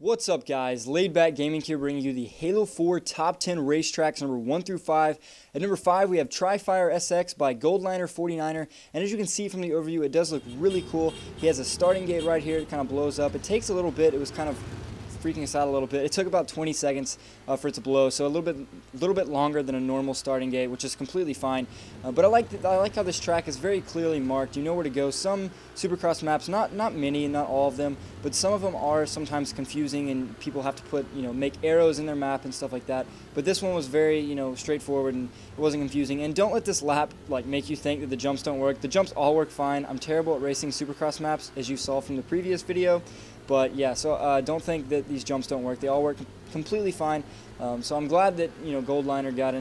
What's up, guys? LayedBackGaming here, bringing you the Halo 4 Top 10 Racetracks number 1 through 5. At number 5, we have Tri-Fire SX by Goldliner49er, and as you can see from the overview, it does look really cool. He has a starting gate right here. It kind of blows up. It takes a little bit. It was kind of freaking us out a little bit. It took about 20 seconds for it to blow, so a little bit longer than a normal starting gate, which is completely fine. But I like how this track is very clearly marked. You know where to go. Some Supercross maps, not many, not all of them, but some of them are sometimes confusing, and people have to put make arrows in their map and stuff like that. But this one was very straightforward, and it wasn't confusing. And don't let this lap make you think that the jumps don't work. The jumps all work fine. I'm terrible at racing Supercross maps, as you saw from the previous video. But yeah, so don't think that these jumps don't work. They all work completely fine. So I'm glad that Goldliner got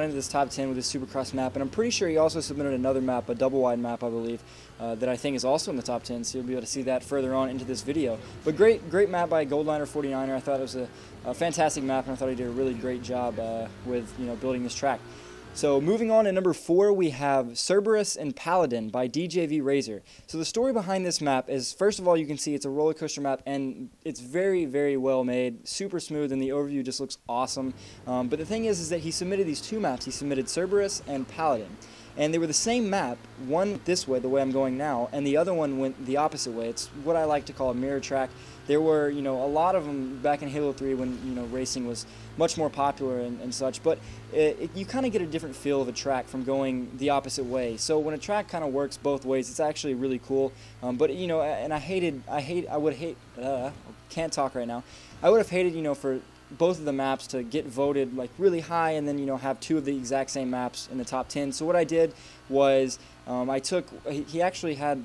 into this top 10 with his Supercross map, and I'm pretty sure he also submitted another map, a double wide map, I believe, that I think is also in the top 10. So you'll be able to see that further on into this video. But great map by Goldliner49er. I thought it was a fantastic map, and I thought he did a really great job with building this track. So moving on to number 4, we have Cerberus and Paladin by DJV Razor. So the story behind this map is, first of all, you can see it's a roller coaster map, and it's very, very well made, super smooth, and the overview just looks awesome. But the thing is that he submitted these two maps. He submitted Cerberus and Paladin. And they were the same map, one this way, the way I'm going now, and the other one went the opposite way. It's what I like to call a mirror track. There were, a lot of them back in Halo 3 when, racing was much more popular and such, but you kind of get a different feel of a track from going the opposite way. So when a track kind of works both ways, it's actually really cool. But, and can't talk right now. I would have hated, for both of the maps to get voted really high, and then have two of the exact same maps in the top 10. So what I did was he actually had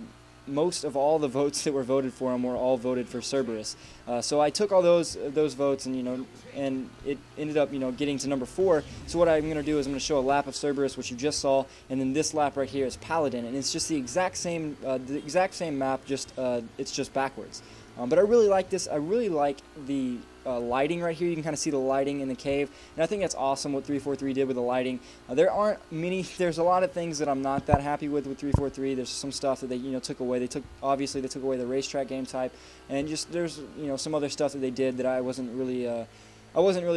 most of all the votes that were voted for him were all voted for Cerberus. So I took all those votes, and and it ended up getting to number 4. So what I'm going to do is I'm going to show a lap of Cerberus, which you just saw, and then this lap right here is Paladin, and it's just the exact same map, just it's just backwards. But I really like this. I really like the lighting right here. You can kind of see the lighting in the cave, and I think that's awesome what 343 did with the lighting. There's a lot of things that I'm not that happy with 343. There's some stuff that they took away. Obviously they took away the racetrack game type, and just there's some other stuff that they did that I wasn't really a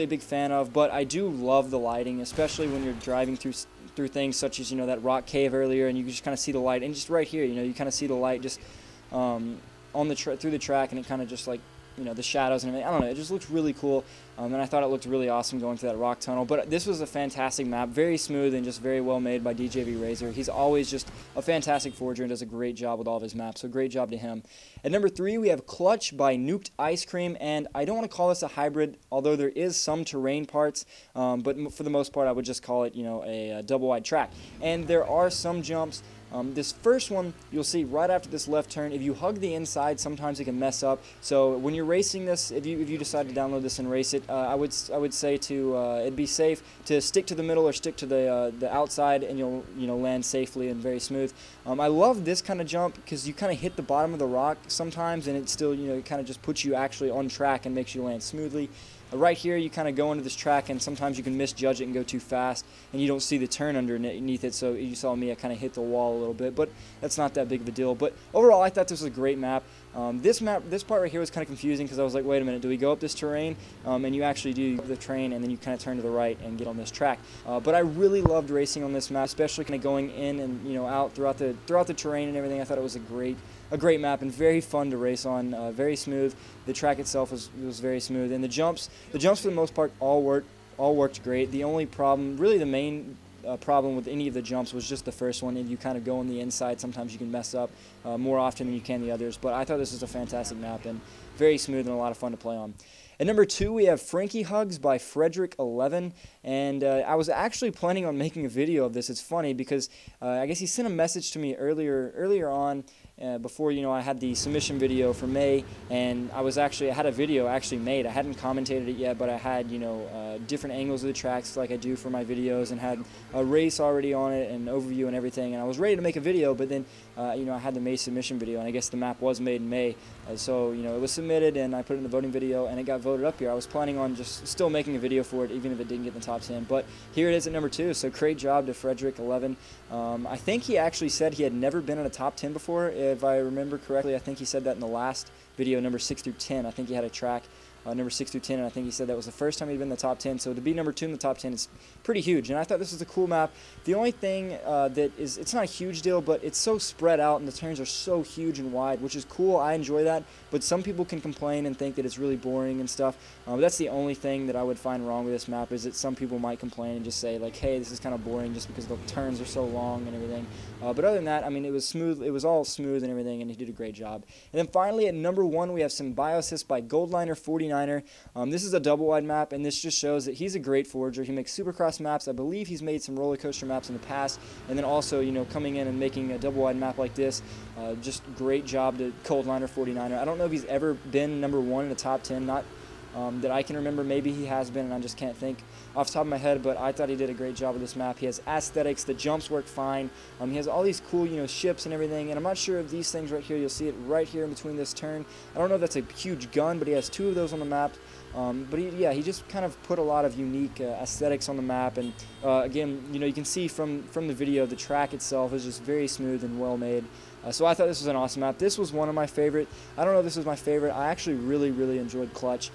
big fan of. But I do love the lighting, especially when you're driving through things such as that rock cave earlier, and you can just kind of see the light. And just right here, you kind of see the light just through the track, and it kind of just the shadows and everything. I don't know, it just looks really cool, and I thought it looked really awesome going through that rock tunnel. But this was a fantastic map, very smooth and just very well made by DJV Razor. He's always just a fantastic forger and does a great job with all of his maps, so great job to him. At number 3, we have Clutch by Nuked Ice Cream, and I don't want to call this a hybrid, although there is some terrain parts, but for the most part I would just call it a double wide track. And there are some jumps. This first one, you'll see right after this left turn, if you hug the inside, sometimes it can mess up. So when you're racing this, if you decide to download this and race it, I would say it'd be safe to stick to the middle or stick to the outside, and you'll land safely and very smooth. I love this kind of jump because you kind of hit the bottom of the rock sometimes, and it still it kind of just puts you actually on track and makes you land smoothly. Right here, you kind of go into this track, and sometimes you can misjudge it and go too fast, and you don't see the turn underneath it. So you saw me, I kind of hit the wall a little bit, but that's not that big of a deal. But overall, I thought this was a great map. This part right here was kind of confusing because I was like, wait a minute, do we go up this terrain? And you actually do the train, and then you kind of turn to the right and get on this track. But I really loved racing on this map, especially kind of going in and out throughout the terrain and everything. I thought it was a great map and very fun to race on, very smooth. The track itself was very smooth, and the jumps for the most part all worked great. The only problem, really the main problem with any of the jumps was just the first one. If you kind of go on the inside, sometimes you can mess up more often than you can the others. But I thought this was a fantastic map and very smooth and a lot of fun to play on. At number 2, we have Frankie Hugs by Frederick11, and I was actually planning on making a video of this. It's funny because I guess he sent a message to me earlier on before I had the submission video for May, and I had a video actually made. I hadn't commentated it yet, but I had different angles of the tracks like I do for my videos, and had a race already on it and overview and everything, and I was ready to make a video, but then I had the May submission video, and I guess the map was made in May, so it was submitted, and I put it in the voting video, and it got voted up here. I was planning on just still making a video for it, even if it didn't get in the top 10, but here it is at number 2, so great job to Frederick11. I think he actually said he had never been in a top 10 before, if I remember correctly. I think he said that in the last video, number 6 through 10. I think he had a track number 6 through 10, and I think he said that was the first time he'd been in the top 10. So to be number 2 in the top 10 is pretty huge, and I thought this was a cool map. The only thing that is, it's not a huge deal, but it's so spread out and the turns are so huge and wide, which is cool. I enjoy that, but some people can complain and think that it's really boring and stuff. But that's the only thing that I would find wrong with this map, is that some people might complain and just say like, hey, this is kind of boring just because the turns are so long and everything. But other than that, I mean, it was smooth. It was all smooth and everything, and he did a great job. And then finally at number 1, we have Symbiosis by Goldliner49er. This is a double wide map, and this just shows that he's a great forger. He makes Supercross maps. I believe he's made some roller coaster maps in the past, and then also, you know, coming in and making a double wide map like this, just great job to Goldliner49er. I don't know if he's ever been number 1 in the top 10, not that I can remember. Maybe he has been, and I just can't think off the top of my head, but I thought he did a great job with this map. He has aesthetics, the jumps work fine, he has all these cool, you know, ships and everything, and I'm not sure if these things right here, you'll see it right here in between this turn. I don't know if that's a huge gun, but he has 2 of those on the map. But he just kind of put a lot of unique aesthetics on the map, and again, you know, you can see from the video, the track itself is just very smooth and well made. So I thought this was an awesome map. This was one of my favorite. I don't know if this was my favorite. I actually really enjoyed Clutch,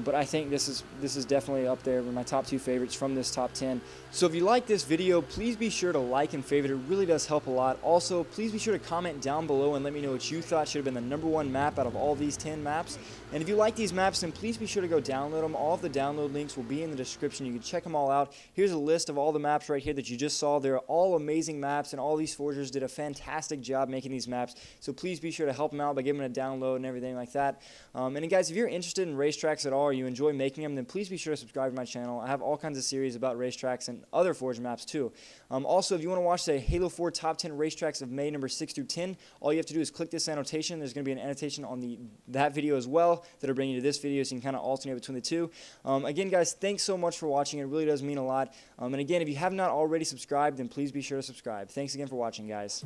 but I think this is definitely up there with my top 2 favorites from this top 10. So if you like this video, please be sure to like and favorite. It really does help a lot. Also, please be sure to comment down below and let me know what you thought should have been the number 1 map out of all these 10 maps. And if you like these maps, then please be sure to go download them. All of the download links will be in the description. You can check them all out. Here's a list of all the maps right here that you just saw. They're all amazing maps, and all these forgers did a fantastic job making these maps. So please be sure to help them out by giving them a download and everything like that. And then guys, if you're interested in racetracks at all, or you enjoy making them, then please be sure to subscribe to my channel. I have all kinds of series about racetracks and other forge maps too. Also, if you want to watch the Halo 4 Top 10 Racetracks of May number 6 through 10, all you have to do is click this annotation. There's going to be an annotation on that video as well that'll bring you to this video, so you can kind of alternate between the two. Again, guys, thanks so much for watching. It really does mean a lot. And again, if you have not already subscribed, then please be sure to subscribe. Thanks again for watching, guys.